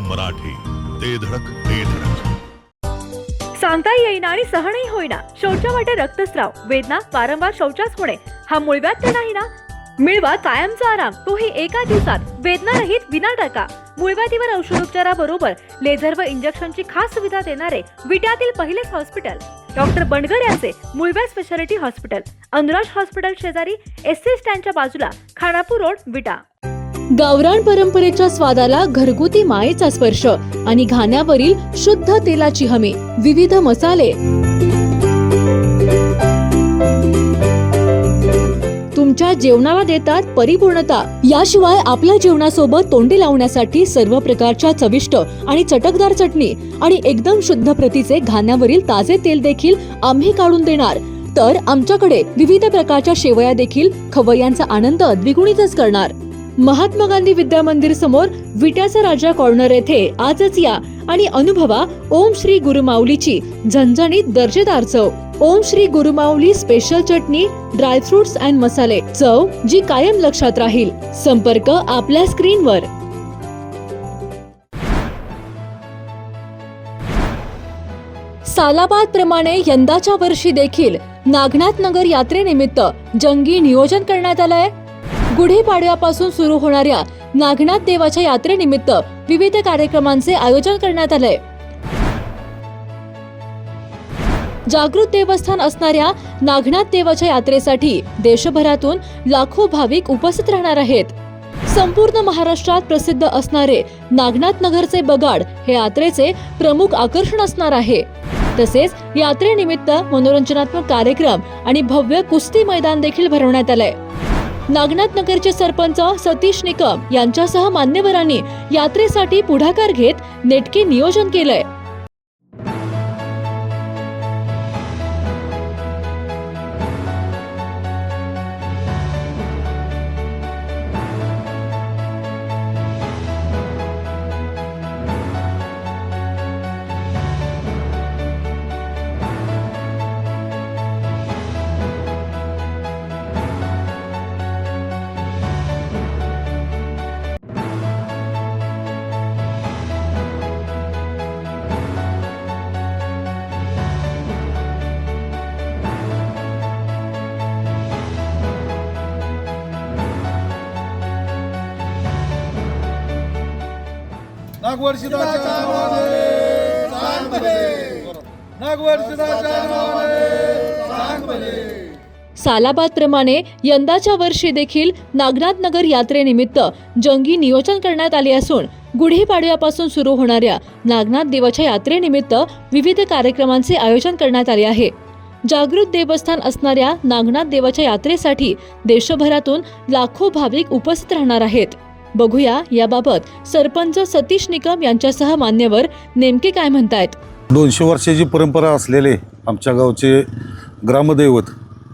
मराठी, ते धडक ते धडक. सांगता येईना आणि सहनही होईना शौचा वाटे रक्तस्राव, वेदना, वारंवार शौचास होणे हा मूळव्याध तर नाही ना? मिळवा कायमचा आराम, तोही एका दिवसात, वेदना रहित विना टाका. मूळव्याधीवर औषधोपचाराबरोबर लेझर व इंजेक्शनची खास सुविधा देणारे विट्यातील पहिलेच हॉस्पिटल डॉक्टर बंडगर यांचे मूळव्याध स्पेशालिटी हॉस्पिटल, अनुराज हॉस्पिटल शेजारी, एसटी स्टँडच्या बाजूला, खानापूर रोड, विटा. गावरान परंपरेच्या स्वादाला घरगुती मायेचा स्पर्श आणि घाण्यावरील शुद्ध तेलाची हमी, विविध मसाले, तुमच्या जेवणाला देतात परिपूर्णता. याशिवाय आपल्या जेवणासोबत तोंडी लावण्यासाठी सर्व प्रकारच्या चविष्ट आणि चटकदार चटणी आणि एकदम शुद्ध प्रतीचे घाण्यावरील ताजे तेल देखील आम्ही काढून देणार. तर आमच्याकडे विविध प्रकारच्या शेवया देखील खवय्यांचा आनंद द्विगुणितच करणार. महात्मा गांधी विद्या मंदिर समोर, विट्याचा राजा कॉर्नर येथे आजच या आणि अनुभवा ओम श्री गुरुमाऊलीची झणझणीत दर्जेदार चव. ओम श्री गुरुमाऊली स्पेशल चटणी, ड्रायफ्रुट्स अँड मसाले, चव जी कायम लक्षात राहील. संपर्क आपल्या स्क्रीनवर. सालाबाद प्रमाणे यंदाच्या वर्षी देखील नागनाथ नगर यात्रेनिमित्त जंगी नियोजन करण्यात आलंय. गुढीपाडव्यापासून सुरू होणाऱ्या नागनाथ देवाच्या यात्रेनिमित्त विविध कार्यक्रमांचे आयोजन करण्यात आलंय. जागृत देवस्थान असणाऱ्या नागनाथ देवाच्या यात्रेसाठी देशभरातून लाखो भाविक उपस्थित राहणार आहेत. संपूर्ण महाराष्ट्रात प्रसिद्ध असणारे नागनाथ नगरचे बगाड हे यात्रेचे प्रमुख आकर्षण असणार आहे. तसेच यात्रेनिमित्त मनोरंजनात्मक कार्यक्रम आणि भव्य कुस्ती मैदान देखील भरवण्यात आलंय. नागनाथ नगरचे सरपंच सतीश निकम यांच्यासह मान्यवरांनी यात्रेसाठी पुढाकार घेत नेटके नियोजन केलंय. सालाबाद प्रमाणे यंदाच्या वर्षी देखील नागनाथ नगर यात्रेनिमित्त जंगी नियोजन करण्यात आले असून गुढीपाडव्यापासून सुरू होणाऱ्या नागनाथ देवाच्या यात्रेनिमित्त विविध कार्यक्रमांचे आयोजन करण्यात आले आहे. जागृत देवस्थान असणाऱ्या नागनाथ देवाच्या यात्रेसाठी देशभरातून लाखो भाविक उपस्थित राहणार आहेत. बघूया याबाबत सरपंच सतीश निकम यांच्यासह मान्यवर नेमके काय म्हणतायत. 200 वर्षाची परंपरा असलेले आमच्या गावचे ग्रामदैवत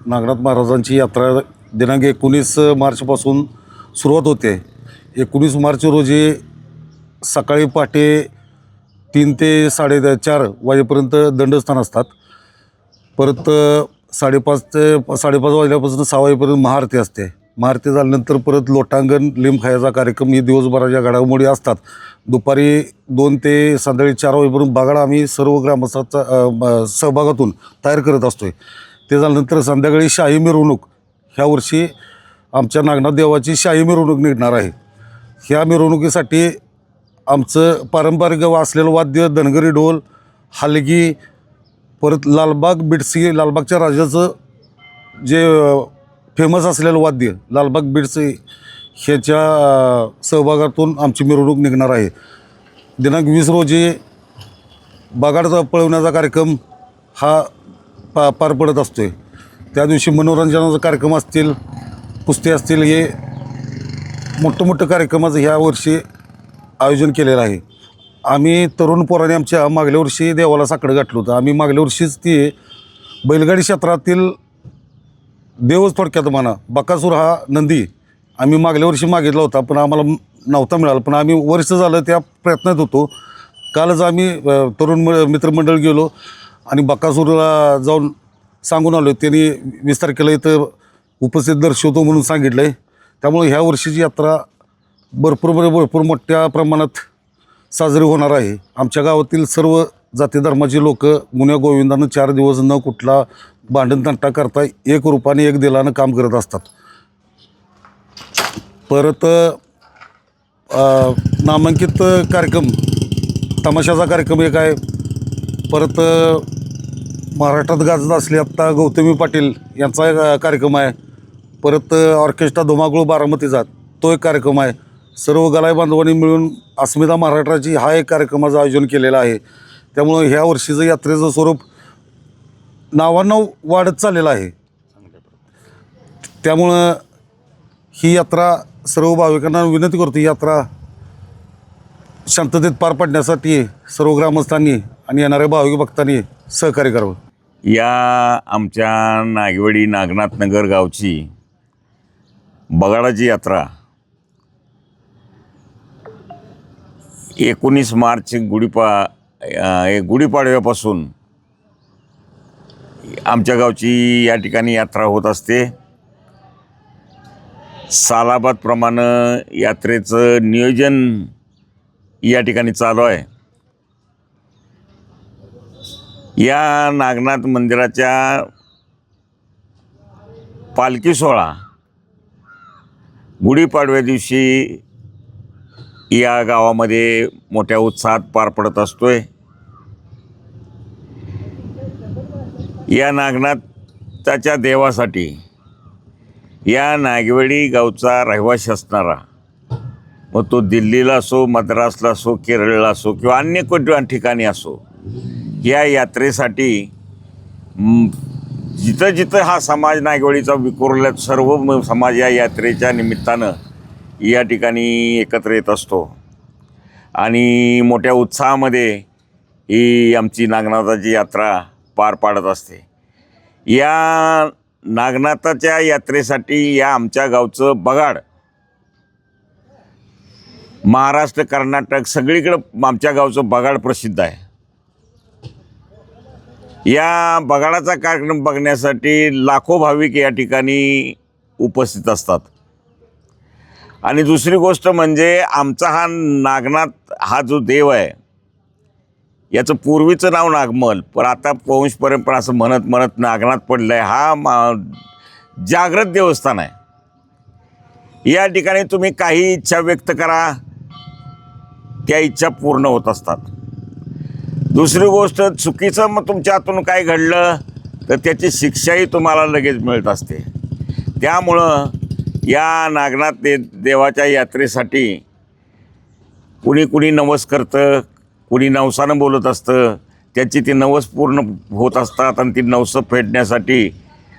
नागनाथ महाराजांची यात्रा दिनांक 19 मार्चपासून सुरुवात होते. 19 मार्च रोजी सकाळी पहाटे 3 ते 4:30 वाजेपर्यंत दंडस्थान असतात. परत 5:30 वाजल्यापासून 6 वाजेपर्यंत महाआरती असते. महाआरती झाल्यानंतर परत लोटांगण लिंब खायचा कार्यक्रम ही दिवसभराच्या घडामोडी असतात. दुपारी 2 ते संध्याकाळी 4 वाजेपर्यंत बागाड आम्ही सर्व ग्रामस्थांचा सहभागातून तयार करत असतोय. ते झाल्यानंतर संध्याकाळी शाही मिरवणूक, ह्या वर्षी आमच्या नागनाथ देवाची शाही मिरवणूक निघणार आहे. ह्या मिरवणुकीसाठी आमचं पारंपरिक असलेलं वाद्य धनगरी ढोल, हलगी, परत लालबाग बिट्सी, लालबागच्या राजाचं जे फेमस असलेलं वाद्य लालबाग बिट्सी ह्याच्या सहभागातून आमची मिरवणूक निघणार आहे. दिनांक 20 रोजी बागाडचा पळवण्याचा कार्यक्रम हा पार पडत असतो आहे. त्या दिवशी मनोरंजनाचे कार्यक्रम असतील, कुस्ती असतील, हे मोठं कार्यक्रमाचं ह्या वर्षी आयोजन केलेलं आहे. आम्ही तरुण पोरांनी आमच्या मागल्या वर्षी देवाला साकडं गाठलं होतं. आम्ही मागल्या वर्षीच ती बैलगाडी क्षेत्रातील देवच थोडक्यात म्हणा, बकासूर हा नंदी आम्ही मागल्या वर्षी मागितला होता, पण आम्हाला नव्हता मिळाला. पण आम्ही वर्ष झालं त्या प्रयत्नात होतो. कालच आम्ही तरुण मित्रमंडळ गेलो आणि बकासूरला जाऊन सांगून आलो. त्यांनी 20 तारखेला इथं उपस्थित दर्शवतो म्हणून सांगितलं आहे. त्यामुळे ह्या वर्षीची यात्रा भरपूर मोठ्या प्रमाणात साजरी होणार आहे. आमच्या गावातील सर्व जाती धर्माची लोक मुन्या गोविंदानं 4 दिवस न कुठला भांडण तंटा करता एक रूपाने एक दिलानं काम करत असतात. परत नामांकित कार्यक्रम तमाशाचा कार्यक्रम एक आहे. परत महाराष्ट्रात गाजत असले आत्ता गौतमी पाटील यांचा एक कार्यक्रम आहे. परत ऑर्केस्ट्रा धुमाकूळ बारामतीचा तो एक कार्यक्रम आहे. सर्व गलाय बांधवांनी मिळून अस्मिता महाराष्ट्राची हा एक कार्यक्रमाचं आयोजन केलेलं आहे. त्यामुळं ह्या वर्षीचं यात्रेचं स्वरूप नावानं वाढत चाललेलं आहे. त्यामुळं ही यात्रा सर्व भाविकांना विनंती करतो, ही यात्रा शांततेत पार पाडण्यासाठी सर्व ग्रामस्थांनी आणि येणाऱ्या भाविक भक्तांनी सहकार्य करावं. या आमच्या नागवडी नागनाथ नगर गावची बगाडाची यात्रा 19 मार्च गुढीपाडव्यापासून आमच्या गावची या ठिकाणी यात्रा होत असते. सालाबादप्रमाणे यात्रेचं नियोजन या ठिकाणी चालू आहे. या नागनाथ मंदिराच्या पालखी सोहळा गुढीपाडव्या दिवशी या गावामध्ये मोठ्या उत्साहात पार पडत असतोय. या नागनाथाच्या देवासाठी या नागवेडी गावचा रहिवासी असणारा, मग तो दिल्लीला असो, मद्रासला असो, केरळला असो किंवा अन्य कोणत्या ठिकाणी असो, या यात्रेसाठी जिथं जिथं हा समाज नागवेडीचा विखुरला सर्व समाज या यात्रेच्या निमित्तानं या ठिकाणी एकत्र येत असतो आणि मोठ्या उत्साहामध्ये ही आमची नागनाथाची यात्रा पार पाडत असते. या नागनाथाच्या यात्रेसाठी या आमच्या गावचं बगाड महाराष्ट्र, कर्नाटक सगळीकडं आमच्या गावचं बगाड प्रसिद्ध आहे. या बगाडाचा कार्यक्रम बघण्यासाठी लाखो भाविक या ठिकाणी उपस्थित असतात. आणि दुसरी गोष्ट म्हणजे आमचा हा नागनाथ हा जो देव आहे, याचं पूर्वीचं नाव नागमल, पण आता वंश परंपरा असं म्हणत नागनाथ पडलं आहे. हा जागृत देवस्थान आहे. या ठिकाणी तुम्ही काही इच्छा व्यक्त करा, त्या इच्छा पूर्ण होत असतात. दुसरी गोष्ट, चुकीचं मग तुमच्या हातून काय घडलं तर त्याची शिक्षाही तुम्हाला लगेच मिळत असते. त्यामुळं या नागनाथ देवाच्या यात्रेसाठी कुणी नवस करतं, कुणी नवसानं बोलत असतं. त्याची ती नवस पूर्ण होत असतात आणि ती नवसं फेडण्यासाठी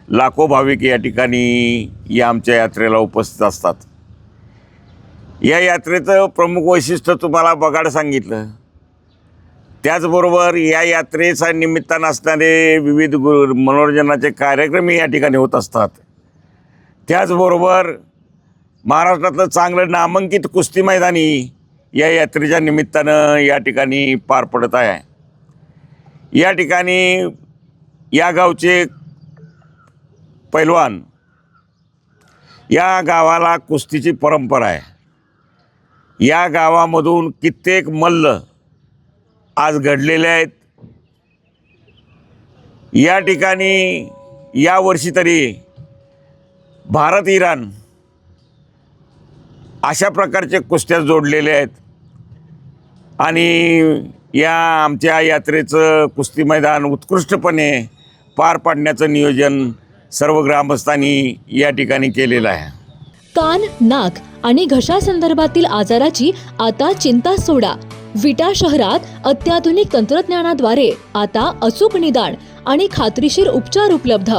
लाखो भाविक या ठिकाणी या आमच्या यात्रेला उपस्थित असतात. या यात्रेचं प्रमुख वैशिष्ट्य तुम्हाला बगाड सांगितलं. त्याचबरोबर या यात्रेच्या निमित्तानं असणारे विविध मनोरंजनाचे कार्यक्रम या ठिकाणी होत असतात. त्याचबरोबर महाराष्ट्रातलं चांगलं नामांकित कुस्ती मैदानी या यात्रेच्या निमित्तानं या ठिकाणी पार पडत आहे. या ठिकाणी या गावचे पैलवान, या गावाला कुस्तीची परंपरा आहे. या गावामधून कित्येक मल्ल आज घडलेले आहेत. या ठिकाणी यावर्षी तरी भारत इराण अशा प्रकारचे कुस्त्या जोडलेले आहेत आणि या आमच्या यात्रेचं कुस्ती मैदान उत्कृष्टपणे पार पाडण्याचं नियोजन सर्व ग्रामस्थांनी या ठिकाणी केलेलं आहे. कान, नाक आणि घशासंदर्भातील आजाराची आता चिंता सोडा. विटा शहरात अत्याधुनिक तंत्रज्ञानाद्वारे आता अचूक निदान आणि खात्रीशीर उपचार उपलब्ध.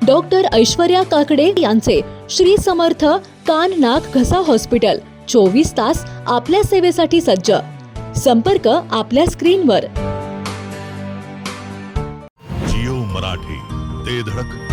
डॉक्टर ऐश्वर्या काकडे यांचे श्री समर्थ कान, नाक, घसा हॉस्पिटल 24 तास आपल्या सेवेसाठी सज्ज. संपर्क आपल्या स्क्रीनवर. जिओ मराठी, ते धडक